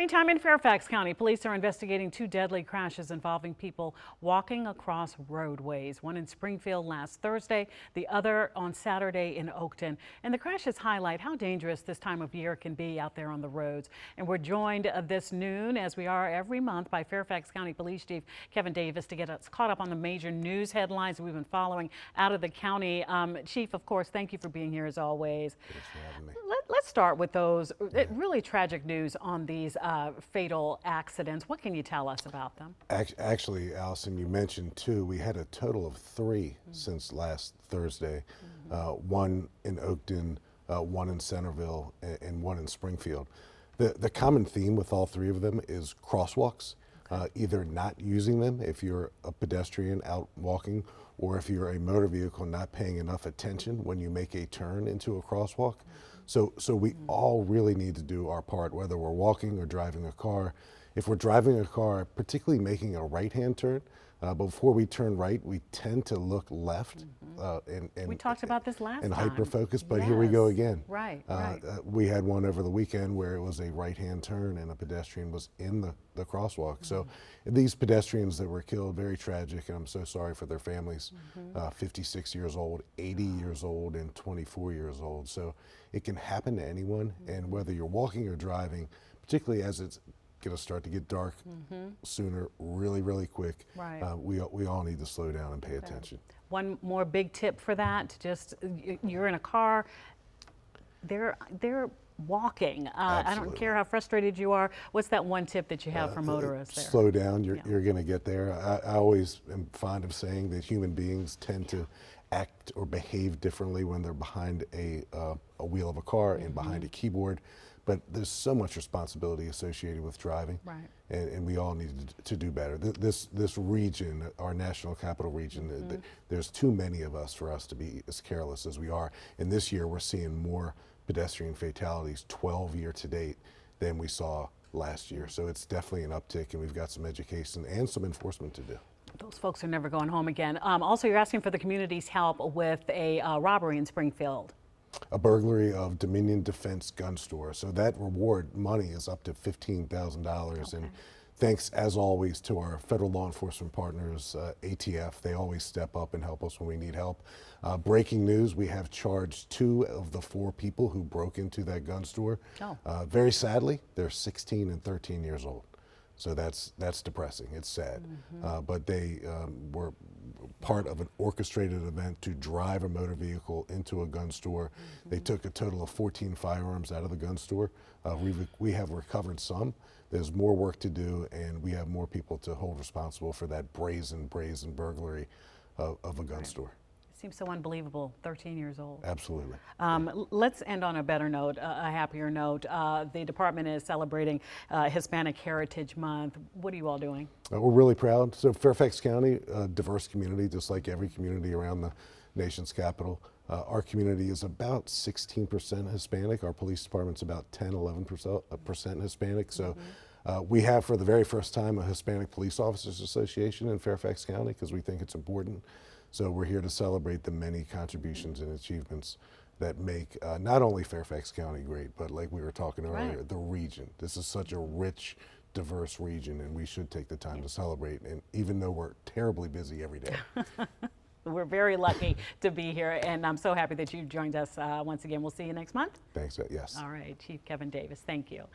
Meantime, in Fairfax County, police are investigating two deadly crashes involving people walking across roadways. One in Springfield last Thursday, the other on Saturday in Oakton. And the crashes highlight how dangerous this time of year can be out there on the roads. And we're joined this noon, as we are every month, by Fairfax County Police Chief Kevin Davis to get us caught up on the major news headlines we've been following out of the county. Chief, of course, thank you for being here as always. Thanks for having me. Let's start with those really tragic news on these fatal accidents. What can you tell us about them? Actually, Allison, you mentioned two. We had a total of three since last Thursday. One in Oakton, one in Centerville, and one in Springfield. The common theme with all three of them is crosswalks. Either not using them if you're a pedestrian out walking, or if you're a motor vehicle not paying enough attention when you make a turn into a crosswalk. So we all really need to do our part, whether we're walking or driving a car. If we're driving a car, particularly making a right-hand turn, before we turn right, we tend to look left. And we talked about this last time. And hyper-focus, but here we go again. Right. We had one over the weekend where it was a right-hand turn and a pedestrian was in the crosswalk. So these pedestrians that were killed, very tragic, and I'm so sorry for their families. 56 years old, 80 years old, and 24 years old. So it can happen to anyone, and whether you're walking or driving, particularly as it's going to start to get dark sooner, really quick. Right. We all need to slow down and pay attention. One more big tip for that: just you're in a car, they're walking. I don't care how frustrated you are. What's that one tip that you have for motorists there? Slow down. You're going to get there. I always am fond of saying that human beings tend to act or behave differently when they're behind a wheel of a car and behind a keyboard. But there's so much responsibility associated with driving, and we all need to do better. This region, our national capital region, there's too many of us for us to be as careless as we are. And this year we're seeing more pedestrian fatalities, 12 year to date, than we saw last year. So it's definitely an uptick, and we've got some education and some enforcement to do. Those folks are never going home again. Also, you're asking for the community's help with a robbery in Springfield. A burglary of Dominion Defense gun store. So that reward money is up to $15,000. And thanks, as always, to our federal law enforcement partners, ATF. They always step up and help us when we need help. Breaking news, we have charged 2 of the 4 people who broke into that gun store. Very sadly, they're 16 and 13 years old. So that's depressing. It's sad. But they were part of an orchestrated event to drive a motor vehicle into a gun store. They took a total of 14 firearms out of the gun store. We have recovered some. There's more work to do, and we have more people to hold responsible for that brazen burglary of a gun store. Seems so unbelievable, 13 years old. Absolutely. Let's end on a better note, a happier note. The department is celebrating Hispanic Heritage Month. What are you all doing? We're really proud. So Fairfax County, a diverse community, just like every community around the nation's capital. Our community is about 16% Hispanic. Our police department's about 10–11% Hispanic. So we have, for the very first time, a Hispanic Police Officers Association in Fairfax County because we think it's important. So we're here to celebrate the many contributions and achievements that make not only Fairfax County great, but like we were talking earlier, the region. This is such a rich, diverse region, and we should take the time to celebrate, and even though we're terribly busy every day. We're very lucky to be here, and I'm so happy that you joined us once again. We'll see you next month. Thanks, yes. All right, Chief Kevin Davis, thank you.